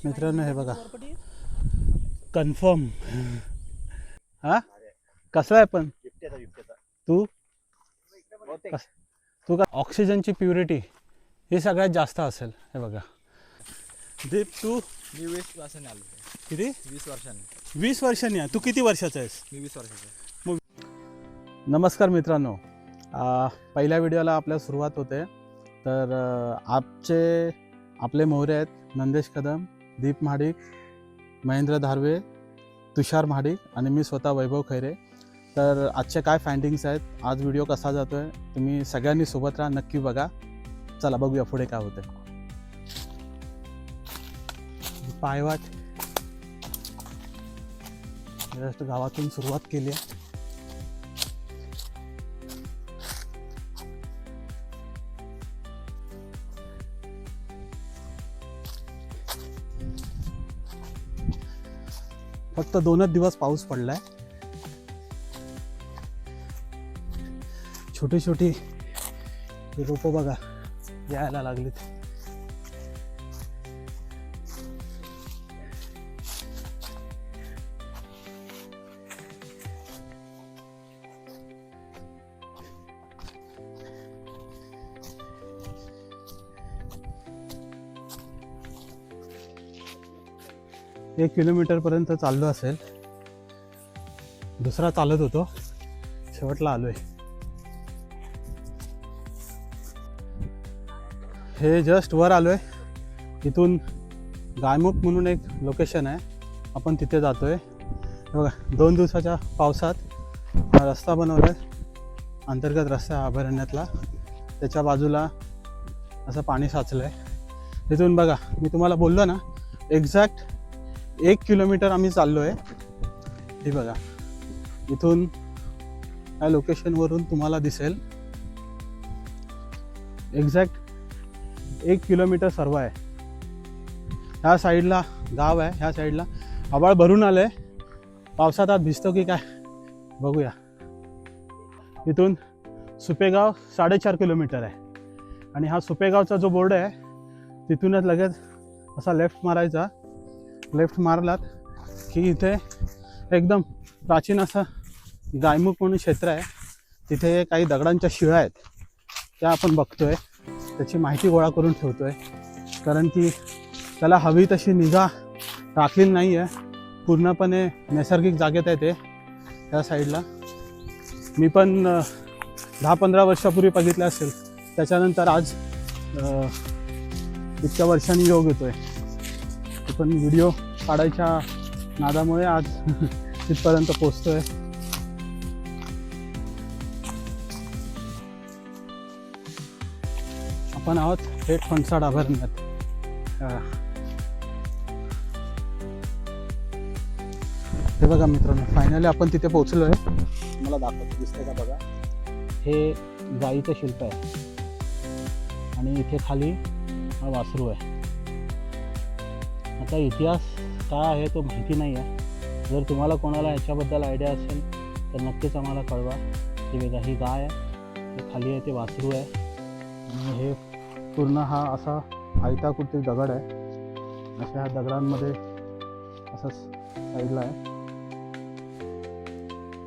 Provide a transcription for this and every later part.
मित्रांनो हे बघा कन्फर्म. हा कसला आहे पण तू तू का ऑक्सिजनची प्युरिटी ही सगळ्यात जास्त असेल. हे बघा दीप तू मी 20 वर्षांनी आलो. किती 20 वर्षांनी. 20 वर्षांनी आहे. तू किती वर्षाचा आहेस? मी 20 वर्षाचा. नमस्कार मित्रांनो, पहिल्या व्हिडिओला आपल्या सुरुवात होते. तर आपले मोहरे आहेत नंदेश कदम, दीप महाडिक, महेंद्र धारवे, तुषार महाडिक आणि मी स्वतः वैभव खैरे. तर आजचे काय फाइंडिंग्स आहेत, आज व्हिडिओ कसा जातो आहे, तुम्ही सगळ्यांनी सोबत राहा, नक्की बघा. चला बघूया पुढे काय होतं. पायवाट जस्ट गावातून सुरुवात केली आहे. फक्त 2च दिवस पाऊस पडलाय. छोटी छोटी रोपं बघा यायला लागलीत. एक किलोमीटरपर्यंत चाललो असेल. दुसरा चालत होतो, शेवटला आलोय. हे जस्ट वर आलोय. इथून गायमुख म्हणून एक लोकेशन आहे, आपण तिथे जातोय. बघा 2 दिवसाच्या पावसात हा रस्ता बनवलाय, अंतर्गत रस्ता अभयारण्यातला. त्याच्या बाजूला असं पाणी साचलंय. तिथून बघा, मी तुम्हाला बोललो ना, एक्झॅक्ट 1 किलोमीटर आम्ही चाललो आहे. हे बघा इथून या लोकेशनवरून तुम्हाला दिसेल एक्झॅक्ट 1 किलोमीटर सर्व आहे. ह्या साईडला गाव आहे, ह्या साईडला आभाळ भरून आलं आहे. पावसात आत भिजतो की काय बघूया. इथून सुपेगाव 4.5 किलोमीटर आहे. आणि हा सुपेगावचा जो बोर्ड आहे तिथूनच लगेच असा लेफ्ट मारायचा. लेफ्ट मारलात की इथे एकदम प्राचीन असं गायमुख म्हणून क्षेत्र आहे. तिथे काही दगडांच्या शिळा आहेत, त्या आपण बघतोय, त्याची माहिती गोळा करून ठेवतोय. कारण की त्याला हवी तशी निगा राखलेली नाही आहे. पूर्णपणे नैसर्गिक जागेत आहे ते. त्या साईडला मी पण 10-15 वर्षापूर्वी बघितलं असेल. त्याच्यानंतर आज इतक्या वर्षांनी योग येतोय. पण व्हिडिओ काढायच्या नादामुळे आज तिथपर्यंत पोहोचतोय. आपण आहोत थेट फणसाड अभयारण्यात. हे बघा मित्रांनो, फायनली आपण तिथे पोहोचलोय. मला दाखवतो, दिसतंय का बघा. हे गाईचं शिल्प आहे आणि इथे खाली हा वासरू आहे. आता इतिहास काय आहे तो माहिती नाही आहे. जर तुम्हाला कोणाला ह्याच्याबद्दल आयडिया असेल तर नक्कीच आम्हाला कळवा. ही बघा, ही गाय आहे, हे खाली आहे ते वासरू आहे. आणि हे पूर्ण हा असा आयताकृती दगड आहे. अशा ह्या दगडांमध्ये असं साईडला आहे.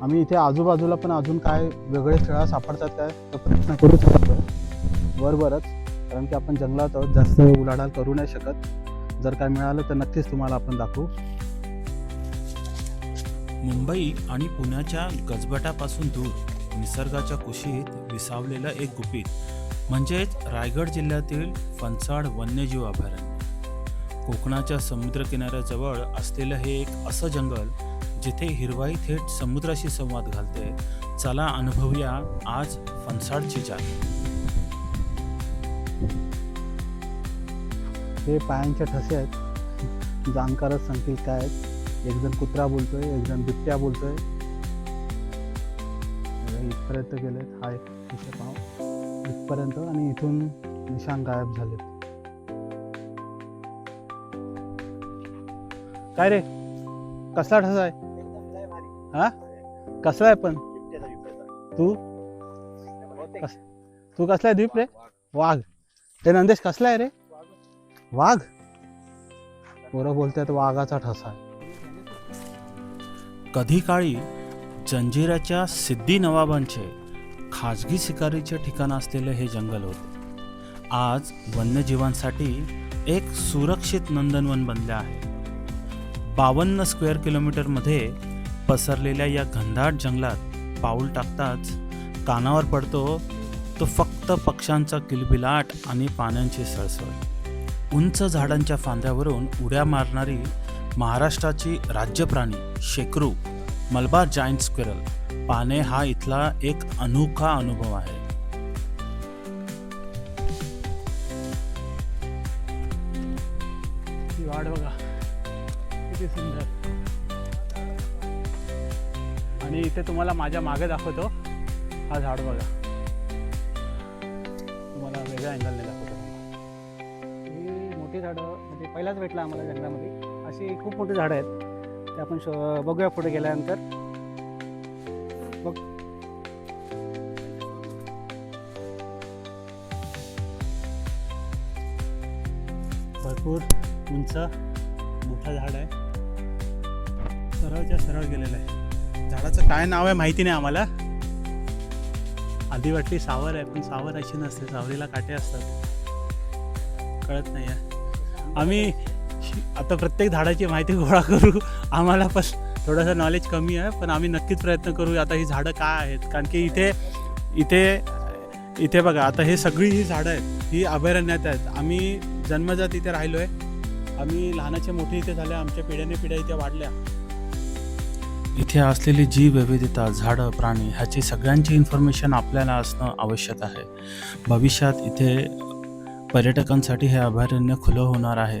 आम्ही इथे आजूबाजूला पण अजून काय वेगळे खेळा सापडतात काय तर प्रयत्न करू शकतो वरवरच. कारण की आपण जंगलात आहोत, जास्त उलाढाल करू नाही शकत. जर काय मिळालं तर नक्कीच तुम्हाला आपण दाखवू. मुंबई आणि पुण्याच्या गजबटापासून दूर निसर्गाच्या कुशीत विसावलेलं एक गुपित म्हणजेच रायगड जिल्ह्यातील फणसाड वन्यजीव अभयारण्य. कोकणाच्या समुद्रकिनाऱ्याजवळ असलेलं हे एक असं जंगल जिथे हिरवाई थेट समुद्राशी संवाद घालते. चला अनुभवूया आज फणसाडची जागा. हे पायांचे ठसे आहेत, जाणकारच सांगतील काय आहेत. एक जण कुत्रा बोलतोय, एक जण बिबट्या बोलतोय. इथपर्यंत गेलेत. हा एक तिथे पाव इथपर्यंत आणि इथून निशाण गायब झालेत. काय रे, कसला ठसा आहे? हा कसला आहे पण तू कसला आहे दीप रे? वाघ. ते नंदेश कसला आहे रे? वाघ. पोरं बोलतात वाघाचा ठसा. कधी काळी जंजिराच्या सिद्धी नवाबांचे खाजगी शिकारीचे ठिकाण असलेले हे जंगल होते. आज वन्यजीवांसाठी एक सुरक्षित नंदनवन बनले आहे. 52 स्क्वेअर किलोमीटरमध्ये पसरलेल्या या घनदाट जंगलात पाऊल टाकताच कानावर पडतो तो फक्त पक्ष्यांचा किलबिलाट आणि पाण्यांची सळसळ. उंच झाडांच्या फांद्यावरून उड्या मारणारी महाराष्ट्राची राज्यप्राणी शेकरू मलबार जायंट स्क्विरल पाहणे हा इथला एक अनोखा अनुभव आहे. ही वाट बघा किती सुंदर. आणि इथे तुम्हाला माझ्या मागे दाखवतो हा झाड बघा. तुम्हाला वेगळ्या अँगलने दाखवतो. ही मोठी झाडं म्हणजे पहिलाच भेटला आम्हाला जंगलामध्ये. अशी खूप मोठी झाडं आहेत ते आपण बघूया पुढे गेल्यानंतर. बघ भरपूर उंच मोठं झाड आहे. सरळच्या सरळ गेलेलं आहे. झाडाचं काय नाव आहे माहिती नाही आम्हाला. आधी वाटली सावर आहे पण सावर अशी नसते. सावरीला काटे असतात. कळत नाही आहे. आम्ही आता प्रत्येक झाडाची माहिती गोळा करू. आम्हाला पण थोडंसं नॉलेज कमी आहे पण आम्ही नक्कीच प्रयत्न करू. आता ही झाडं काय आहेत कारण की इथे इथे इथे बघा आता हे सगळी ही झाडं आहेत ही अभयारण्यात आहेत. आम्ही जन्मजात इथे राहिलो आहे. आम्ही लहानाचे मोठे इथे झाले. आमच्या पिढ्याने पिढ्या इथे वाढल्या. इथे असलेली जीव विविधता झाडं प्राणी ह्याची सगळ्यांची इन्फॉर्मेशन आपल्याला असणं आवश्यक आहे. भविष्यात इथे पर्यटकांसाठी हे अभयारण्य खुलं होणार आहे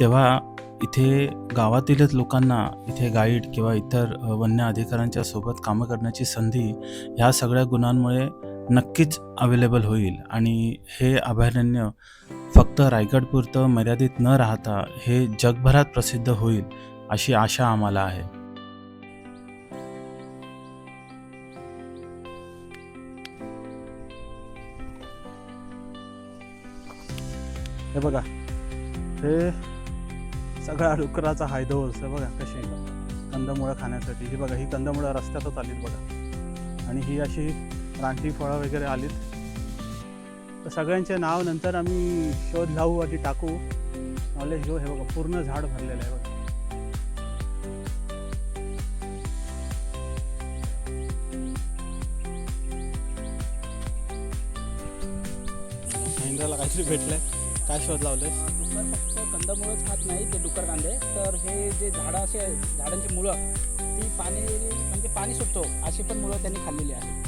तेव्हा इथे गावातीलच लोकांना इथे गाईड किंवा इतर वन्य अधिकाऱ्यांच्या सोबत कामं करण्याची संधी ह्या सगळ्या गुणांमुळे नक्कीच अवेलेबल होईल. आणि हे अभयारण्य फक्त रायगडपुरतं मर्यादित न राहता हे जगभरात प्रसिद्ध होईल अशी आशा आम्हाला आहे. हे बघा हे सगळा डुकराचा हायदोस. हे बघा कशी कंदमुळं खाण्यासाठी. ही बघा ही कंदमुळं रस्त्यातच आलीत बघा. आणि ही अशी रानटी फळं वगैरे आलीत. तर सगळ्यांचे नाव नंतर आम्ही शोध लावू आणि टाकू. नॉलेज घेऊ. हे बघा पूर्ण झाड भरलेलं आहे बघा. महेंद्राला काहीतरी भेटलंय. काय शोध लावलंय? डुक्कर फक्त कंदमुळंच खात नाही ते डुक्कर कांदे. तर हे जे झाडं असे झाडांची मुळं ती पाणी म्हणजे पाणी सुटतो अशी पण मुळं त्यांनी खाल्लेली आहेत.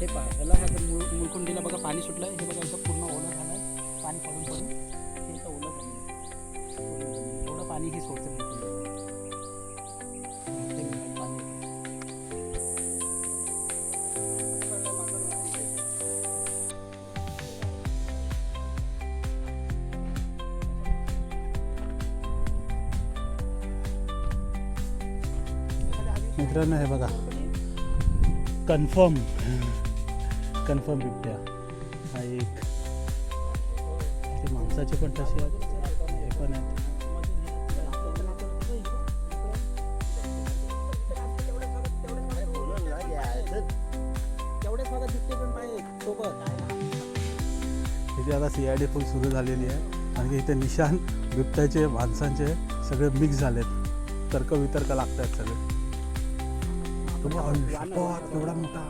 हे पहा ह्याला ह्याचं मुळकुंडीला बघा पाणी सुटलं. हे बघा असं पूर्ण ओलं झालं आहे. पाणी पडून पडून हे इथं ओलं झालं आहे. एवढं पाणी हे सोडतं मुळकुंडीला. मित्रांनो हे बघा कन्फर्म बिबट्या हा एक. ते माणसाचे पण तसे आहेत. हे पण आहेत. तेवढेच बघा बिबटे पण पाहिजे सोबत. इथे आता CID फुल सुरू झालेली आहे. आणि इथे निशाण बिबट्याचे माणसांचे सगळे मिक्स झालेत. तर्क वितर्क लागत आहेत सगळे. एवढा मोठा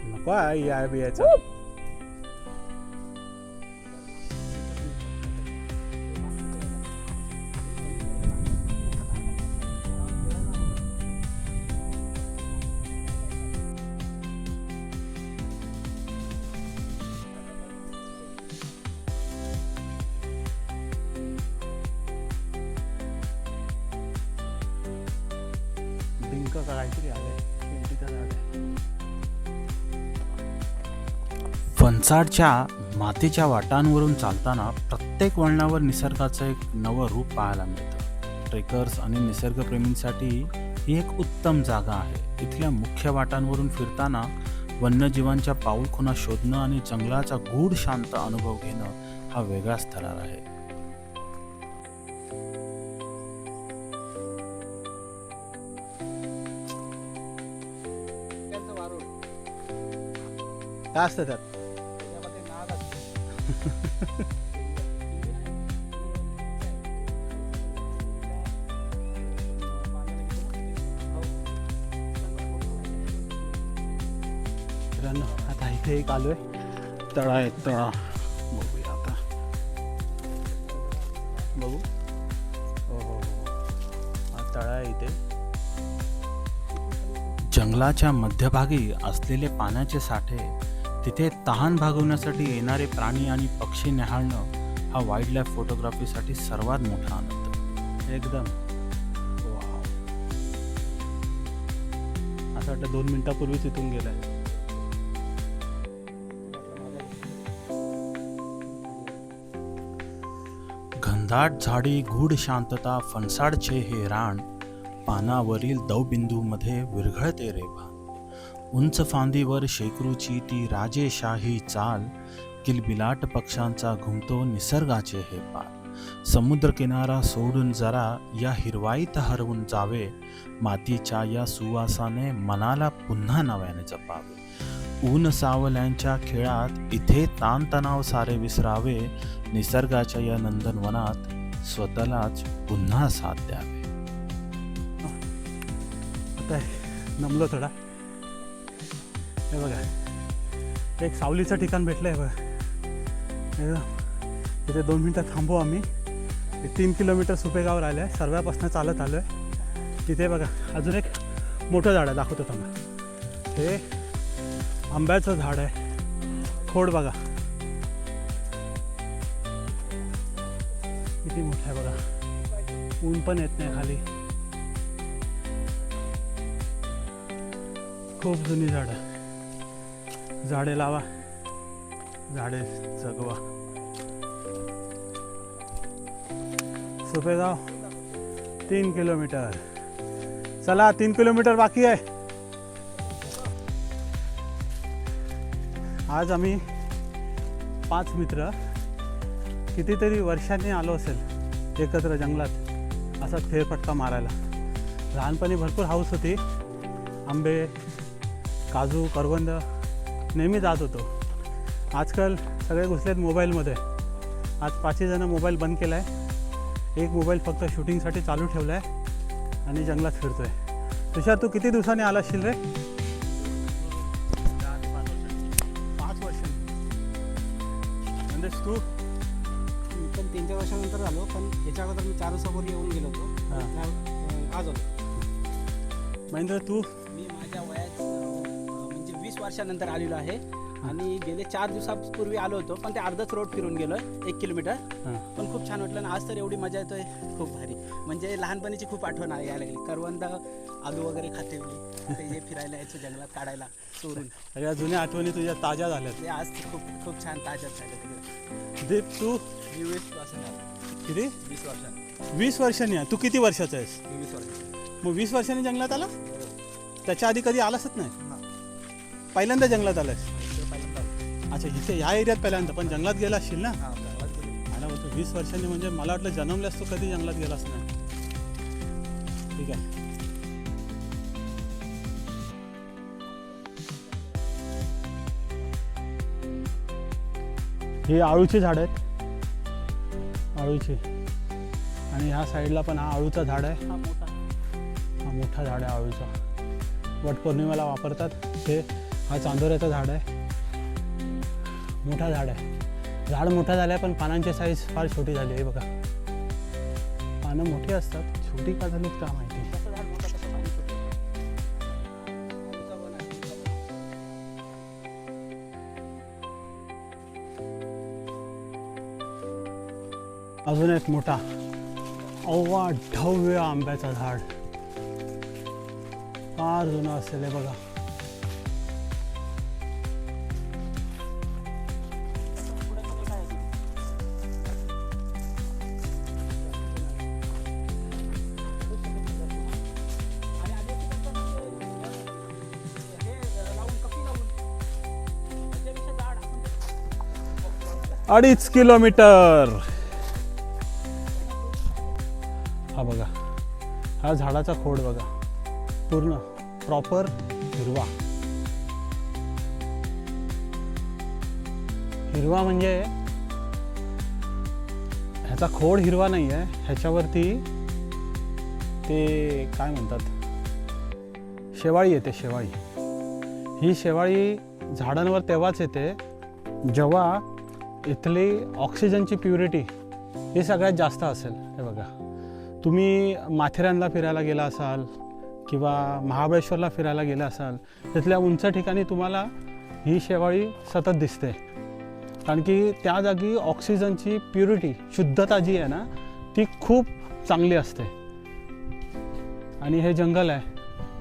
नको आहे बियाचा. डिंक काहीतरी आलंय. शेवटीचं झाड आहे. फणसाडच्या मातीच्या वाटांवरून चालताना प्रत्येक वळणावर निसर्गाचं एक नवं रूप पाहायला मिळतं. ट्रेकर्स आणि निसर्गप्रेमींसाठी ही एक उत्तम जागा आहे. इथल्या मुख्य वाटांवरून फिरताना वन्यजीवांच्या पाऊलखुणा शोधणं आणि जंगलाचा गूढ शांत अनुभव घेणं हा वेगळाच थरार आहे. त्यांचं वारूळ काय असतं त्यात? त्यामध्ये नाग असतो. मित्रांनो आता इथे एक आलोय, तळा आहे, तळा बघूया आता. बघू. हो हो हो, हा तळा आहे इथे. जंगलाच्या मध्यभागी असलेले पाण्याचे साठे, तिथे तहान भागवण्यासाठी येणारे प्राणी आणि पक्षी निहाळणं हा वाईल्ड लाईफ फोटोग्राफीसाठी सर्वात मोठा आनंद. एकदम वाव. असं वाटतं 2 मिनिटापूर्वीच इथून गेलाय. घनदाट झाडी, गूढ शांतता, फणसाडचे हे रान, पानावरील दवबिंदूमध्ये विरघळते रेभान. उंच फांदीवर शेकरूची ती राजेशाही चाल, किलबिलाट पक्ष्यांचा घुमतो निसर्गाचे हे पाल. समुद्रकिनारा सोडून जरा या हिरवाईत हरवून जावे, मातीच्या या सुवासाने मनाला पुन्हा नव्याने जपावे. ऊन सावल्यांच्या खेळात इथे ताणतणाव सारे विसरावे, निसर्गाच्या या नंदनवनात स्वतःलाच पुन्हा साथ द्यावे. आता नमलो थोडा. हे बघा, एक सावलीचं ठिकाण भेटलं आहे बघा. एकदम तिथे 2 मिनटं थांबू आम्ही. 3 किलोमीटर सुपेगाव राहिलं आहे, सर्व्यापासून चालत आलो आहे. तिथे बघा अजून एक मोठं झाड आहे, दाखवतो तुम्हाला. हे आंब्याचं झाड आहे. खोड बघा किती मोठं आहे बघा. ऊन पण येत नाही खाली. खूप जुनी झाडं. झाडे लावा, झाडे जगवा. सुपेगाव 3 किलोमीटर. चला 3 किलोमीटर बाकी आहे. आज आम्ही 5 मित्र कितीतरी वर्षांनी आलो असेल एकत्र जंगलात असा फेरफटका मारायला. लहानपणी भरपूर हाऊस होती. आंबे, काजू, करवंद नेहमी जात होतो. आजकाल सगळे घुसलेत मोबाईलमध्ये. आज 5 जण मोबाईल बंद केला आहे. एक मोबाईल फक्त शूटिंगसाठी चालू ठेवला आहे आणि जंगलात फिरतो आहे. तुषार, तू किती दिवसांनी आला असशील रे? 5 वर्ष. म्हणजेच तू मी पण 3-4 वर्षानंतर आलो, पण याच्या अगोदर मी 4 दिवसापूर्वी येऊन गेलो होतो. आज आलो. महेंद्र, तू? मी माझ्या वयात म्हणजे 20 वर्षानंतर आलेलो आहे. आणि गेले 4 दिवसापूर्वी आलो होतो, पण ते अर्धच रोड फिरून गेलो आहे 1 किलोमीटर. पण खूप छान वाटलं. आणि आज तर एवढी मजा येतोय, खूप भारी. म्हणजे लहानपणीची खूप आठवण यायला लागली. करवंद, आलू वगैरे खाते ते जे फिरायला यायचं जंगलात काढायला चोरून. सगळ्या जुन्या आठवणी तुझ्या ताज्या झाल्यात. ते आज खूप खूप छान ताज्यात झालं. दीप, तू? मी 20 वर्षांनी आलो. किती? 20 वर्षांनी. 20 वर्षांनी आहे. तू किती वर्षाचा आहेस? 20 वर्षांनी. मग 20 वर्षांनी जंगलात आला? त्याच्या आधी कधी आलासच नाही? पहिल्यांदा जंगलात आलास? अच्छा, इथे ह्या एरियात पहिल्यांदा. पण जंगलात गेला असशील ना? हां, आला होतो 20 वर्षांनी. म्हणजे मला वाटलं जन्मल्यास तू कधी जंगलात गेलास नाही. ठीक आहे. ही आळूची झाड आहेत, आळूची. आणि ह्या साईडला पण हा आळूचा झाड आहे. हा मोठा झाड आहे आळूचा. वटपौर्णिमेला वापरतात हे. हा चांदोऱ्याचं झाड आहे. मोठा झाड आहे. झाड मोठा झालं आहे, पण पानांची साईज फार छोटी झाली आहे. बघा, पानं मोठी असतात, छोटी का झालीत का माहिती. अजून एक मोठा अव्वा ढव्य आंब्याचा झाड. फार जुनं असेल बघा. 2.5 किलोमीटर. हा बघा, हा झाडाचा खोड बघा, पूर्ण प्रॉपर हिरवा. हिरवा म्हणजे ह्याचा खोड हिरवा नाही आहे, ह्याच्यावरती ते काय म्हणतात, शेवाळी येते. शेवाळी, ही शेवाळी झाडांवर तेव्हाच येते जेव्हा इथली ऑक्सिजनची प्युरिटी ही सगळ्यात जास्त असेल. हे बघा, तुम्ही माथेरानला फिरायला गेला असाल किंवा महाबळेश्वरला फिरायला गेला असाल, तिथल्या उंच ठिकाणी तुम्हाला ही शेवाळी सतत दिसते, कारण की त्या जागी ऑक्सिजनची प्युरिटी, शुद्धता जी आहे ना, ती खूप चांगली असते. आणि हे जंगल आहे,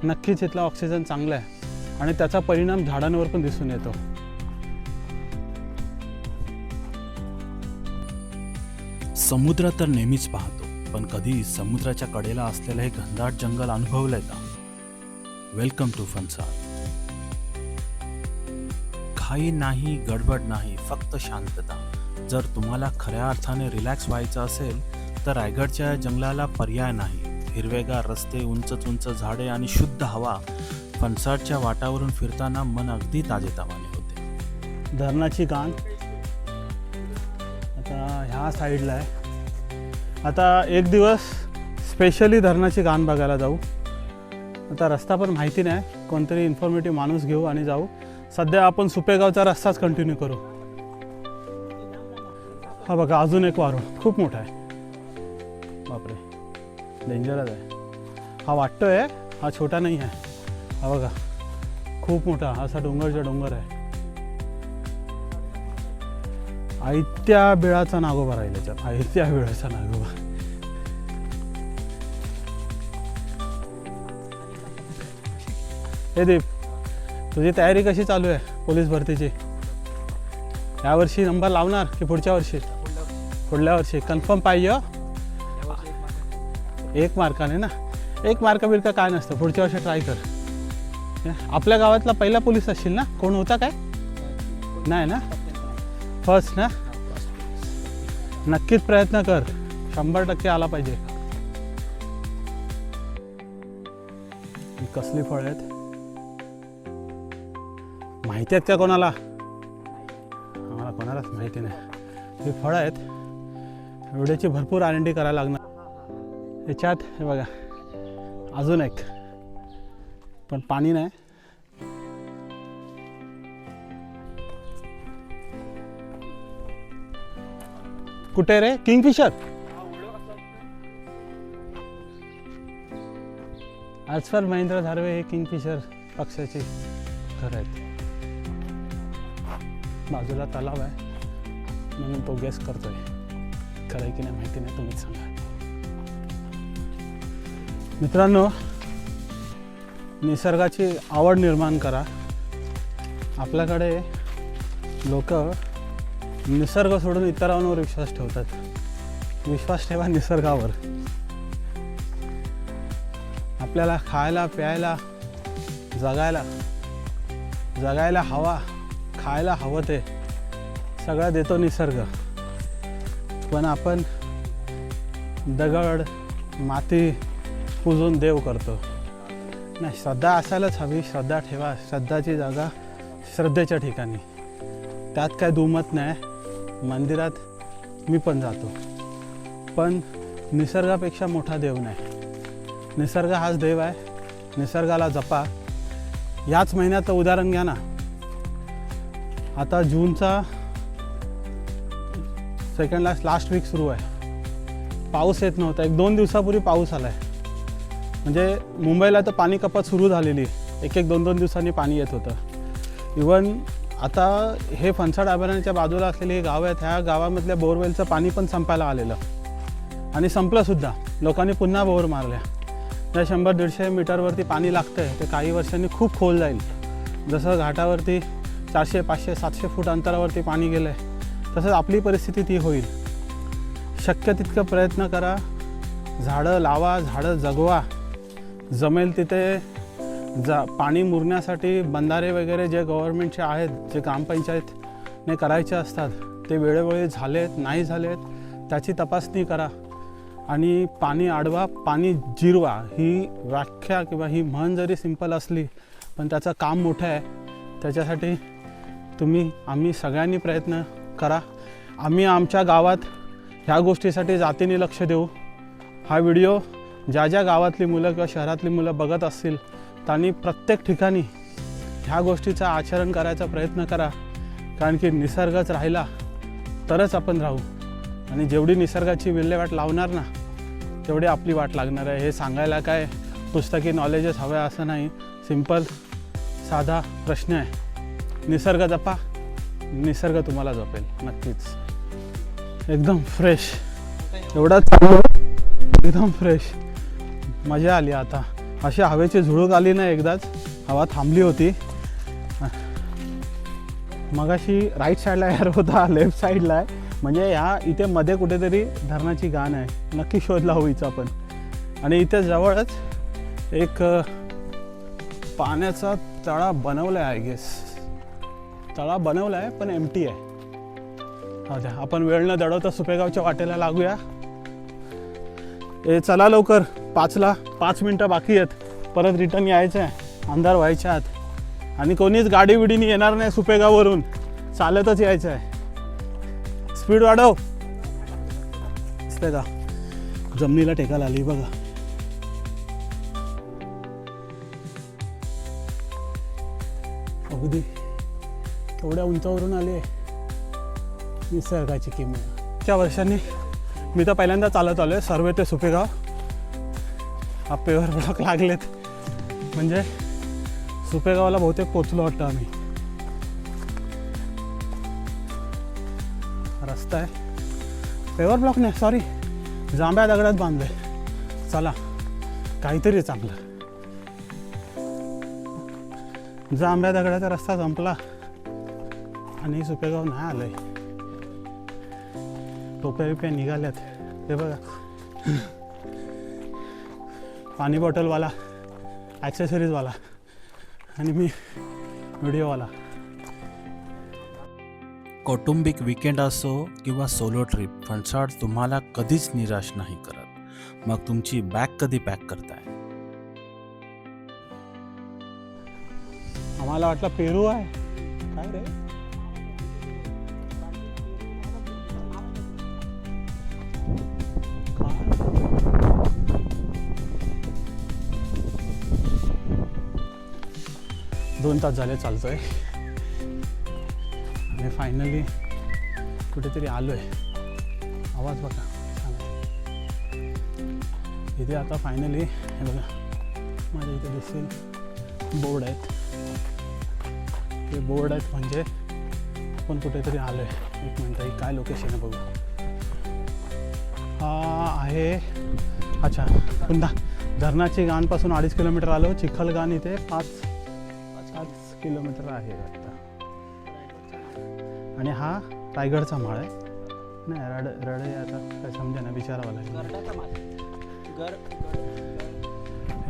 नक्कीच इथला ऑक्सिजन चांगला आहे आणि त्याचा परिणाम झाडांवर पण दिसून येतो. समुद्र तर नेहमीच पाहतो, पण कधी समुद्राच्या कडेला असलेलं हे घनदाट जंगल अनुभवलंय का? Welcome to Phansad. घाई नाही, गडबड नाही, फक्त शांतता. जर तुम्हाला खऱ्या अर्थाने रिलॅक्स व्हायचं असेल तर रायगडच्या जंगलाला पर्याय नाही. हिरवेगार रस्ते, उंच झाडे आणि शुद्ध हवा. फणसाडच्या वाटावरून फिरताना मन अगदी ताजेतवाने होते. धरणाची गाण आता ह्या साईडला आहे. आता एक दिवस स्पेशली धरणाची गाण बघायला जाऊ. आता रस्ता पण माहिती नाही, कोणतरी इन्फॉर्मेटिव्ह माणूस घेऊ आणि जाऊ. सध्या आपण सुपेगावचा रस्ताच कंटिन्यू करू. हा बघा, अजून एक वारूळ खूप मोठा आहे. बापरे, डेंजरच आहे. हा वाटतोय, हा छोटा नाही आहे. हा बघा, खूप मोठा असा डोंगरच्या डोंगर आहे. आयत्या बिळाचा नागोबा राहिला त्याच्यात, आयत्या बिळाचा नागोबा. हे दीप, तुझी तयारी कशी चालू आहे पोलीस भरतीची? यावर्षी नंबर लावणार की पुढच्या वर्षी? पुढल्या वर्षी कन्फर्म पाहिजे. 1 मार्काने ना, 1 मार्क बिरका काय नसतं, पुढच्या वर्षी ट्राय कर. आपल्या गावातला पहिला पोलीस असशील ना? कोण होता काय? नाही ना, फर्स्ट ना? नक्कीच प्रयत्न कर, 100% आला पाहिजे. कसली फळं आहेत माहिती आहेत का कोणाला? आम्हाला कोणालाच माहिती नाही. ही फळं आहेत, एवढ्याची भरपूर R&D करायला लागणार. याच्यात हे बघा, अजून एक, पण पाणी नाही. कुठे रे? किंगफिशर. आजफर महेंद्र धारवे हे किंगफिशर पक्षाचे घर आहेत. बाजूला तलाव आहे म्हणून तो गेस करतोय. खरं आहे की नाही माहिती नाही, तुम्हीच सांगा. मित्रांनो, निसर्गाची आवड निर्माण करा. आपल्याकडे लोक निसर्ग सोडून इतरांवर विश्वास ठेवतात. विश्वास ठेवा निसर्गावर. आपल्याला खायला, प्यायला, जगायला हवा, खायला हवं ते सगळं देतो निसर्ग. पण आपण दगड, माती पूजून देव करतो. नाही, श्रद्धा असायलाच हवी. श्रद्धा ठेवा. श्रद्धाची जागा श्रद्धेच्या ठिकाणी, त्यात काय दुमत नाही. मंदिरात मी पण जातो, पण निसर्गापेक्षा मोठा देव नाही. निसर्ग हाच देव आहे. निसर्गाला जपा. याच महिन्याचं उदाहरण घ्या ना. आता जूनचा सेकंड लास्ट वीक सुरू आहे. पाऊस येत नव्हता. 1-2 दिवसापूर्वी पाऊस आला आहे. म्हणजे मुंबईला तर पाणी कपात सुरू झालेली. 1-2 दिवसांनी पाणी येत होतं. इवन आता हे फणसाड अभयारण्याच्या बाजूला असलेले हे गाव आहेत. ह्या गावामधल्या बोरवेलचं पाणी पण संपायला आलेलं आणि संपलंसुद्धा. लोकांनी पुन्हा बोर मारल्या. ज्या 100-150 मीटरवरती पाणी लागतं आहे ते काही वर्षांनी खूप खोल जाईल. जसं घाटावरती 400, 500, 700 फूट अंतरावरती पाणी गेलं आहे, तसंच आपली परिस्थिती ती होईल. शक्य तितकं प्रयत्न करा. झाडं लावा, झाडं जगवा. जमेल तिथे पाणी मुरण्यासाठी बंधारे वगैरे जे गव्हर्नमेंटचे आहेत, जे ग्रामपंचायतने करायचे असतात ते वेळोवेळी झालेत नाही झालेत त्याची तपासणी करा. आणि पाणी अडवा पाणी जिरवा ही व्याख्या किंवा ही म्हण जरी सिंपल असली पण त्याचं काम मोठं आहे. त्याच्यासाठी आम्ही सगळ्यांनी प्रयत्न करा. आम्ही आमच्या गावात ह्या गोष्टीसाठी जातीने लक्ष देऊ. हा व्हिडिओ ज्या ज्या गावातली मुलं किंवा शहरातली मुलं बघत असतील त्यांनी प्रत्येक ठिकाणी ह्या गोष्टीचं आचरण करायचा प्रयत्न करा. कारण की निसर्गच राहिला तरच आपण राहू. आणि जेवढी निसर्गाची विल्हेवाट लावणार ना तेवढी आपली वाट लागणार आहे. हे सांगायला काय पुस्तकी नॉलेजच हवं आहे असं नाही. सिंपल साधा प्रश्न आहे. निसर्ग जपा, निसर्ग तुम्हाला जपेल नक्कीच. एकदम फ्रेश, एवढा चांगलं एकदम फ्रेश, मजा आली. आता अशी हवेची झुळूक आली ना एकदाच. हवा थांबली होती. मगाशी राईट साईडला एअर होता, लेफ्ट साईडला आहे. म्हणजे ह्या इथे मध्ये कुठेतरी धरणाची गाण आहे. नक्की शोध लावू हिचा आपण. आणि इथे जवळच एक पाण्याचा तळा बनवला आहे. आय गेस तळा बनवला आहे पण एम्प्टी आहे. द्या आपण वेळ न दडवता सुपेगावच्या वाटेला लागूया. चला लवकर, 5ला 5 मिनटं बाकी आहेत. परत रिटर्न यायचं आहे अंधार व्हायच्या आत. आणि कोणीच गाडी बिडीनी येणार नाही सुपेगाववरून, चालतच यायचं आहे. स्पीड वाढव. दिसतंय का जमिनीला टेकायला आली बघा. अगदी एवढ्या उंचावरून आले. निसर्गाची किमया. च्या वर्षांनी मी तर पहिल्यांदा चालत आलो आहे सर्वे ते सुपेगाव. हा पेवर ब्लॉक लागलेत म्हणजे सुपेगावला बहुतेक पोचलो वाटतं आम्ही. रस्ता आहे पेवर ब्लॉक नाही, सॉरी जांभ्या दगडात बांधले. चला काहीतरी चांगलं. जांभ्या दगडाचा रस्ता संपला आणि सुपेगाव नाही आलंय. टोप्या बिप्या निघाल्यात ते बघा. पाणी बॉटलवाला, ॲक्सेसरीजवाला आणि मी व्हिडिओवाला. कौटुंबिक विकेंड असो किंवा सोलो ट्रिप, फणसाड तुम्हाला कधीच निराश नाही करत. मग तुमची बॅग कधी पॅक करताय? आम्हाला वाटलं पेरू आहे काय रे. दोन तास झाले चालतोय आणि फायनली कुठेतरी आलोय. आवाज बघा छान आहे. इथे आता फायनली हे बघा माझ्या इथे दिसेल बोर्ड आहेत. ते बोर्ड आहेत म्हणजे आपण कुठेतरी आलोय. एक मिनटं ही काय लोकेशन आहे बघू. हा आहे अच्छा पुन्हा धरणाची गाणपासून 2.5 किलोमीटर आलो. चिखलगाण इथे 5 किलोमीटर आहे आता. आणि हा रायगडचा माळ आहे. नाही रड आता काय समजा ना विचारावं लागेल.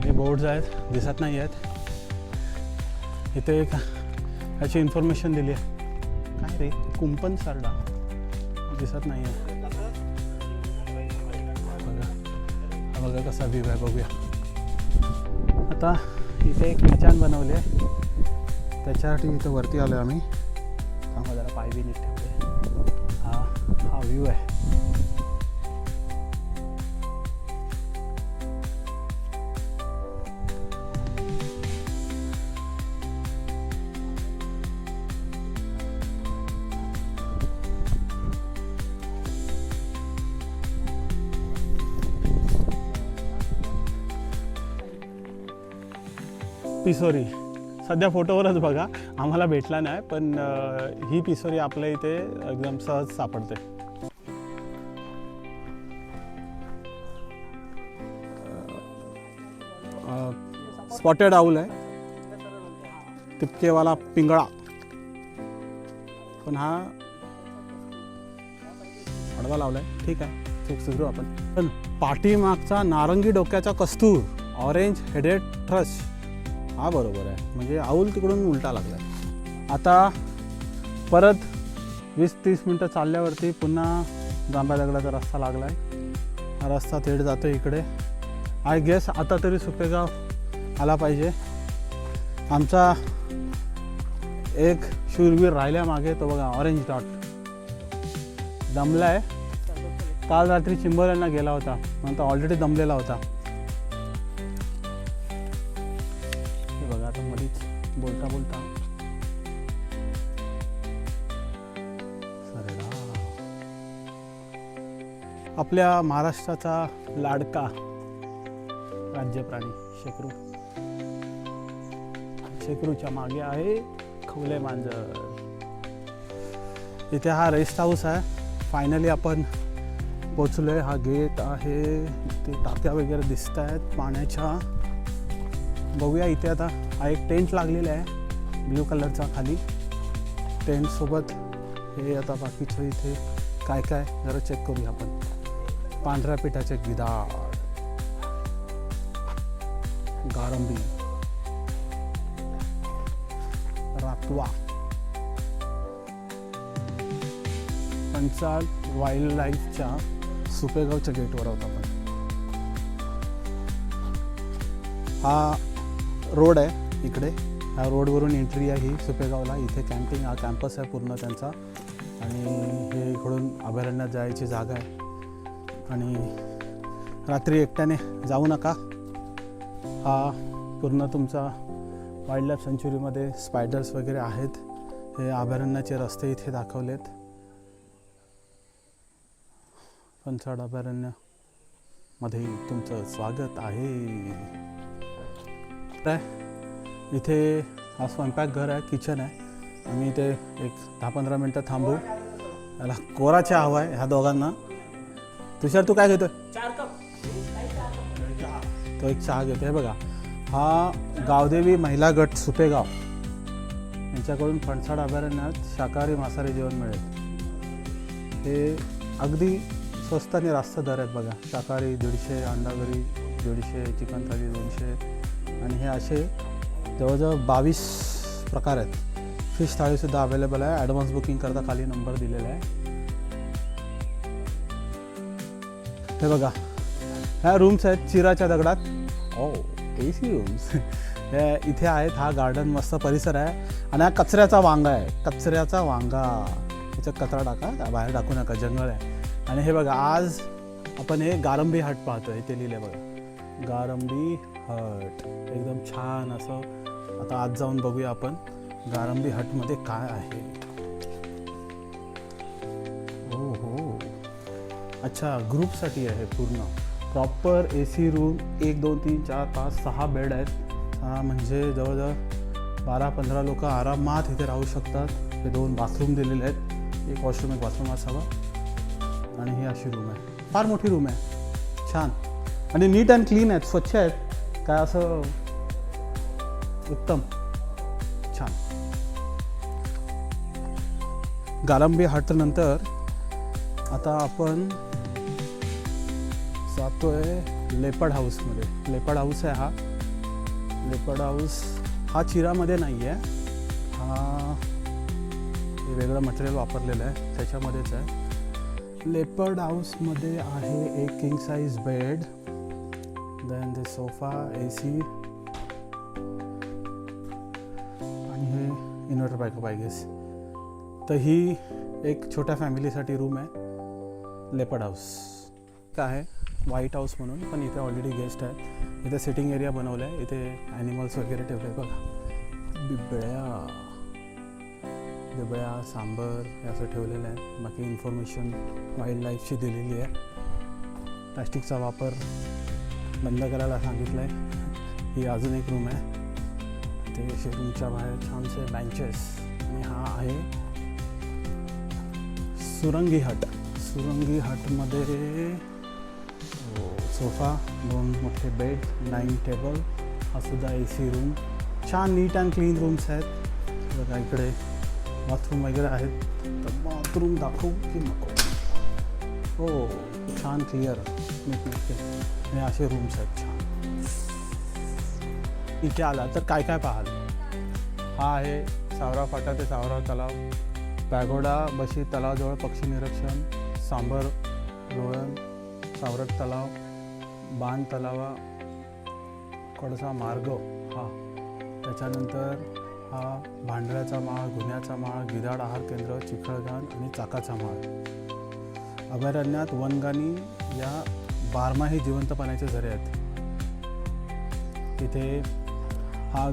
हे बोर्ड्स आहेत दिसत नाही आहेत. इथे एक ह्याची इन्फॉर्मेशन दिली आहे. काय रे कुंपण सरडा दिसत नाही आहे. बघा हा बघा कसा व्ह्यू आहे बघूया. आता इथे एक मचान बनवली आहे त्याच्यासाठी इथं वरती आलो आम्ही. त्यामुळे जरा पाय बी नीट ठेवले. हा व्ह्यू आहे. पिसोरी सध्या फोटोवरच बघा आम्हाला भेटला नाही पण ही पिसोरी आपल्या इथे एकदम सहज सापडते. स्पॉटेड आऊल आहे. टिपकेवाला पिंगळा पण हा आडवा लावलाय. ठीक आहे चूक सुरू आपण. पण पाठीमागचा नारंगी डोक्याचा कस्तूर ऑरेंज हेडेड थ्रश हा बरोबर आहे. म्हणजे आऊल तिकडून उलटा लागला. आता परत 20-30 मिनटं चालल्यावरती पुन्हा जांभ्या दगडाचा रस्ता लागला आहे. हा रस्ता थेट जातो इकडे. आय गेस आता तरी सुपेगाव आला पाहिजे. आमचा एक शूरवीर राहिल्या मागे, तो बघा ऑरेंज डॉट दमला आहे. काल रात्री चिंबोऱ्यांना गेला होता, नंतर ऑलरेडी दमलेला होता. हे बघा आता मध्येच बोलता बोलता आपल्या महाराष्ट्राचा लाडका राज्य प्राणी शेकरू. शेकरूच्या मागे आहे खवले मांजर. इथे हा रेस्ट हाऊस आहे. फायनली आपण पोचलोय. हा गेट आहे, ते टाक्या वगैरे दिसत आहेत पाण्याच्या. बघूया इथे आता हा एक टेंट लागलेला आहे ब्ल्यू कलरचा खाली. टेंट सोबत हे आता बाकीचं इथे काय काय जरा चेक करूया आपण. पांढऱ्या पिठाचे गिधाड, गारंबी, रातवा, पंचाल वाईल्ड लाईफच्या सुपेगावच्या गेटवर आहोत आपण. हा रोड आहे इकडे. ह्या रोडवरून एंट्री आहे ही सुपेगावला. इथे कॅम्पिंग हा कॅम्पस आहे पूर्ण त्यांचा. आणि हे इकडून अभयारण्यात जायची जागा आहे. आणि रात्री एकट्याने जाऊ नका. हा पूर्ण तुमचा वाईल्ड लाईफ सेंच्युरीमध्ये स्पायडर्स वगैरे आहेत. हे अभयारण्याचे रस्ते इथे दाखवलेत. फणसाड अभयारण्यामध्ये तुमचं स्वागत आहे. इथे हा स्वयंपाकघर आहे, किचन आहे. आम्ही इथे एक 10-15 मिनटं थांबू. याला कोरा चहा हवा आहे ह्या दोघांना. तुषार तू काय घेतोय? 4 कप. तो एक चहा घेतो. हे बघा, हा गावदेवी महिला गट सुपेगाव यांच्याकडून फणसाड अभयारण्यात शाकाहारी मांसाहारी जेवण मिळेल. हे अगदी स्वस्त आणि रास्त दर आहेत बघा. शाकाहारी 150, अंडागरी 150, चिकन थाली 200. आणि हे असे जवळजवळ 22 प्रकार आहेत. फिश थाळीसुद्धा अवेलेबल आहे. ॲडव्हान्स बुकिंग करता खाली नंबर दिलेला आहे. हे बघा, ह्या रूम्स आहेत चिराच्या दगडात. AC रूम्स हे इथे आहेत. हा गार्डन मस्त परिसर आहे. आणि हा कचऱ्याचा वांगा आहे. कचऱ्याचा वांगा, त्याच्यात कचरा टाका, बाहेर टाकू नका, जंगल आहे. आणि हे बघा, आज आपण हे गारंबी हट पाहतोय. इथे लिहिलं आहे बघा, गारंबी हट. एकदम छान असं. आता आज जाऊन बघूया आपण गारंबी हटमध्ये काय आहे. हो हो, अच्छा, ग्रुपसाठी आहे पूर्ण प्रॉपर AC रूम. 1 2 3 4 5 6 बेड आहेत. म्हणजे जवळजवळ 12-15 लोक आरामात इथे राहू शकतात. हे 2 बाथरूम दिलेले आहेत. एक वॉशरूम, एक बाथरूम असावा. आणि ही अशी रूम आहे. फार मोठी रूम आहे, छान. आणि नीट अँड क्लीन आहेत, स्वच्छ आहेत. काय असं उत्तम, छान. गारंबी हट नंतर आता आपण जातोय लेपर्ड हाऊसमध्ये. लेपर्ड हाऊस आहे हा. लेपर्ड हाऊस हा चिरामध्ये नाही आहे. हा हे वेगळं मटेरियल वापरलेलं आहे, त्याच्यामध्येच आहे. लेपर्ड हाऊसमध्ये आहे एक king size bed, then the sofa, AC आणि हे इन्व्हर्टर बॅकअप आय गेस. तर ही एक छोट्या फॅमिलीसाठी रूम आहे लेपर्ड हाऊस. काय आहे व्हाईट हाऊस म्हणून, पण इथे ऑलरेडी गेस्ट आहेत. इथे सिटिंग एरिया बनवला आहे. इथे ॲनिमल्स वगैरे ठेवले आहेत बघा. बिबळ्या, सांबर हे असं ठेवलेलं आहे. बाकी इन्फॉर्मेशन वाईल्ड लाईफची दिलेली आहे. प्लॅस्टिकचा वापर बंद करायला सांगितलं आहे. ही अजून एक रूम आहे. ते रूमच्या बाहेर छानसे बेंचेस. आणि हा आहे सुरंगी हट. सुरंगी हटमध्ये सोफा, 2 मोठे बेड, डायनिंग टेबल, हा सुद्धा AC रूम. छान नीट अँड क्लीन रूम्स आहेत. बघा इकडे बाथरूम वगैरे आहेत. तर बाथरूम दाखवू की नको? हो, छान क्लिअर, नीटनेटके. हे असे रूम्स आहेत छान. इथे आला तर काय काय पाहाल. हा आहे सावरा फाटा ते सावरा तलाव. पॅगोडा बशी तलावाजवळ पक्षी निरीक्षण, सांबर लोळण, सावरट तलाव, बाण तलावा कडचा मार्ग हा, त्याच्यानंतर हा भांडऱ्याचा माळ, गुन्ह्याचा माळ, गिधाड आहार केंद्र, चिखळगान आणि चाकाचा माळ. अभयारण्यात वनगानी या बारमाही जिवंत पाण्याचे झरे आहेत. तिथे हा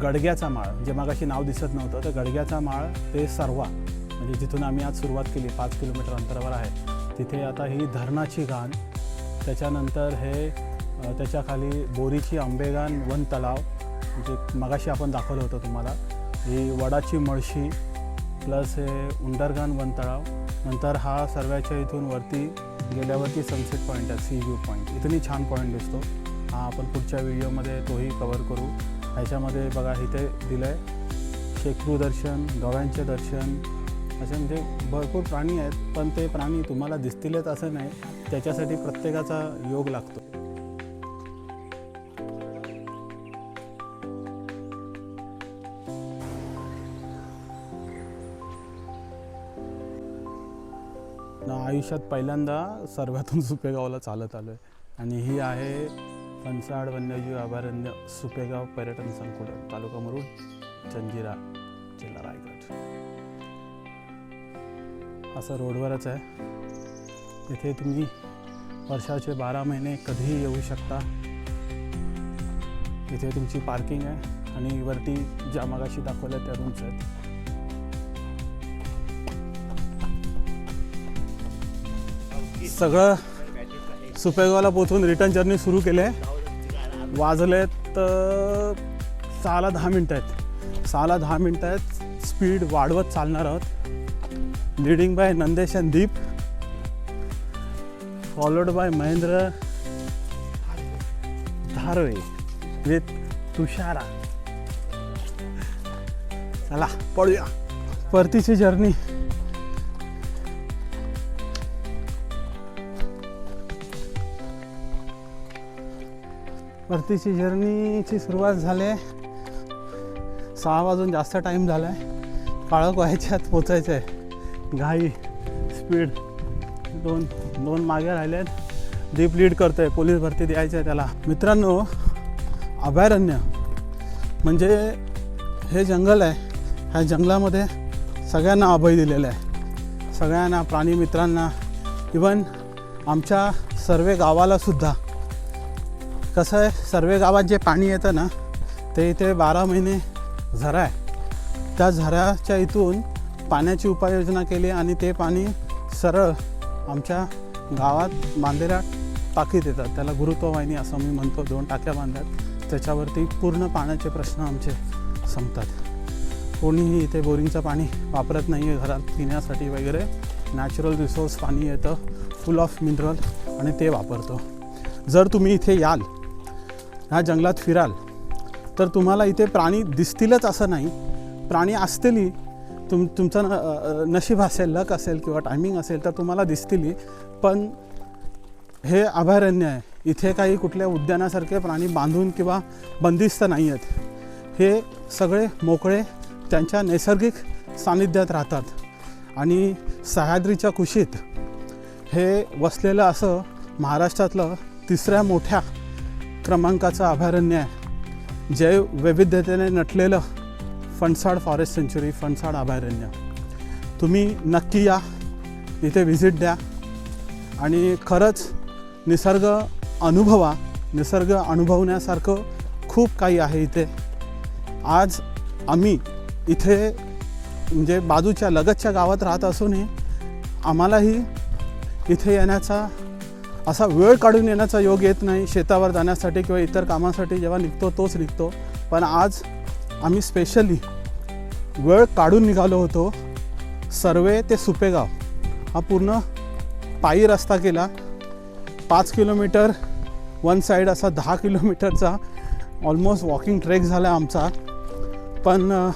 गडग्याचा माळ, जे मागाशी नाव दिसत नव्हतं, तर गडग्याचा माळ ते सरवा, म्हणजे जिथून आम्ही आज सुरुवात केली 5 किलोमीटर अंतरावर आहे. तिथे आता ही धरणाची घाण, त्याच्यानंतर हे त्याच्याखाली बोरीची आंबेगान वन तलाव, म्हणजे मगाशी आपण दाखवलं होतं तुम्हाला, ही वडाची मळशी प्लस हे उंडरगान वन तलाव. नंतर हा सर्व्याच्या इथून वरती गेल्यावरती सनसेट पॉईंट आहे, सी व्ह्यू पॉईंट. इथूनही छान पॉईंट दिसतो. हा आपण पुढच्या व्हिडिओमध्ये तोही कवर करू. ह्याच्यामध्ये बघा इथे दिलं आहे शेकडो दर्शन, गव्यांचे दर्शन, असे म्हणजे भरपूर प्राणी आहेत. पण ते प्राणी तुम्हाला दिसतीलच असं नाही, त्याच्यासाठी प्रत्येकाचा योग लागतो. आयुष्यात पहिल्यांदा सर्वातून सुपेगावला चालत आलो आहे. आणि ही आहे फणसाड वन्यजीव अभयारण्य, सुपेगाव पर्यटन संकुल, तालुका मुरुड, जंजिरा, जिल्हा रायगड. असं रोडवरच आहे. इथे तुम्ही वर्षाचे 12 महिने कधीही येऊ शकता. इथे तुमची पार्किंग आहे आणि वरती ज्या मागाशी दाखवल्या त्या रूम्स आहेत. सगळं सुपेगावला पोचून रिटर्न जर्नी सुरू केली आहे. वाजलेत 6ला 10 मिनटं आहेत. 6ला 10 मिनटं आहेत. स्पीड वाढवत चालणार आहोत. Leading by Nandesh and Deep, followed by Mahendra Dharwe with Tushara. चला पळूया. परतीची जर्नी जर्नीची सुरुवात झाली आहे. 6 वाजून जास्त टाईम झाला आहे. काळोख व्हायच्यात पोचायचं आहे. घाई स्पीड दोन मागे राहिले आहेत. दीप लीड करतो आहे. पोलीस भरती द्यायचं आहे त्याला. मित्रांनो, अभयारण्य म्हणजे हे जंगल आहे. ह्या जंगलामध्ये सगळ्यांना अभय दिलेलं आहे. सगळ्यांना, प्राणी मित्रांना, इवन आमच्या सर्वे गावालासुद्धा. कसं आहे, सर्वे गावात जे पाणी येतं ना, ते इथे 12 महिने झरा आहे. त्या झऱ्याच्या इथून पाण्याची उपाययोजना केली आणि ते पाणी सरळ आमच्या गावात बांधलेल्या टाकीत येतात. त्याला गुरुत्ववाहिनी असं मी म्हणतो. 2 टाक्या बांधतात, त्याच्यावरती पूर्ण पाण्याचे प्रश्न आमचे संपतात. कोणीही इथे बोरिंगचं पाणी वापरत नाही आहे घरात पिण्यासाठी वगैरे. नॅचरल रिसोर्स पाणी येतं, फुल ऑफ मिनरल, आणि ते वापरतो. जर तुम्ही इथे याल, ह्या जंगलात फिराल, तर तुम्हाला इथे प्राणी दिसतीलच असं नाही. प्राणी असतीलही, तुमचं नशीब असेल, लक असेल किंवा टायमिंग असेल तर तुम्हाला दिसतीलही. पण हे अभयारण्य आहे. इथे काही कुठल्या उद्यानासारखे प्राणी बांधून किंवा बंदिस्त नाही आहेत. हे सगळे मोकळे त्यांच्या नैसर्गिक सानिध्यात राहतात. आणि सह्याद्रीच्या कुशीत हे वसलेलं असं महाराष्ट्रातलं 3ऱ्या मोठ्या क्रमांकाचं अभयारण्य आहे. जैवविविधतेने नटलेलं फणसाड फॉरेस्ट सेंच्युरी, फणसाड अभयारण्य. तुम्ही नक्की या, इथे व्हिजिट द्या आणि खरंच निसर्ग अनुभवा. निसर्ग अनुभवण्यासारखं खूप काही आहे इथे. आज आम्ही इथे म्हणजे बाजूच्या लगतच्या गावात राहत असूनही आम्हालाही इथे येण्याचा, असा वेळ काढून येण्याचा योग येत नाही. शेतावर जाण्यासाठी किंवा इतर कामासाठी जेव्हा निघतो तोच निघतो. पण आज आम्ही स्पेशली वेळ काढून निघालो होतो. सर्वे ते सुपेगाव हा पूर्ण पायी रस्ता केला. 5 किलोमीटर वन साईड, असा 10 किलोमीटरचा ऑलमोस्ट वॉकिंग ट्रेक झाला आमचा. पण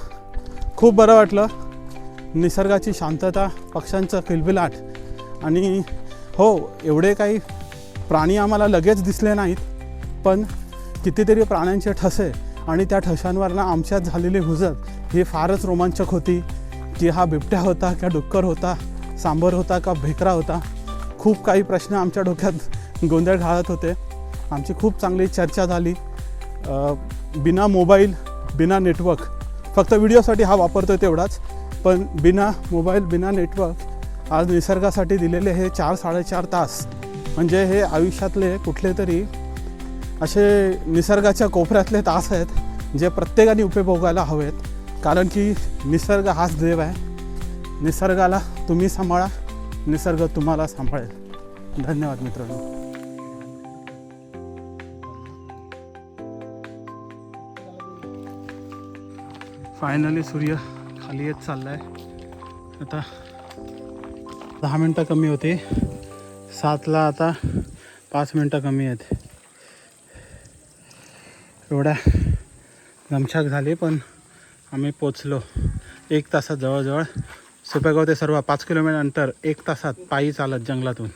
खूप बरं वाटलं. निसर्गाची शांतता, पक्ष्यांचं किलबिलाट, आणि हो, एवढे काही प्राणी आम्हाला लगेच दिसले नाहीत, पण कितीतरी प्राण्यांचे ठसे आणि त्या ठशांवर ना आमच्यात झालेली हुजत ही फारच रोमांचक होती. की हा बिबट्या होता का डुक्कर होता, सांबर होता का भेकरा होता. खूप काही प्रश्न आमच्या डोक्यात गोंधळ घालत होते. आमची खूप चांगली चर्चा झाली. बिना मोबाईल, बिना नेटवर्क, फक्त व्हिडिओसाठी हा वापरतो तेवढाच, पण बिना मोबाईल, बिना नेटवर्क आज निसर्गासाठी दिलेले हे 4-4.5 तास म्हणजे हे आयुष्यातले कुठले तरी असे निसर्गाच्या कोपऱ्यातले तास आहेत जे प्रत्येकाने उपभोगायला हवेत. कारण की निसर्ग हाच देव आहे. निसर्गाला तुम्ही सांभाळा, निसर्ग तुम्हाला सांभाळेल. धन्यवाद मित्रांनो. फायनली सूर्य खाली येत चालला आहे. आता 10 मिनटं कमी होते, 7ला आता 5 मिनटं कमी आहेत. एवढ्या गमछाक झाली पण आम्ही पोचलो 1 तासात जवळजवळ. सुपेगाव ते सर्व 5 किलोमीटर अंतर 1 तासात पायी चालत जंगलातून.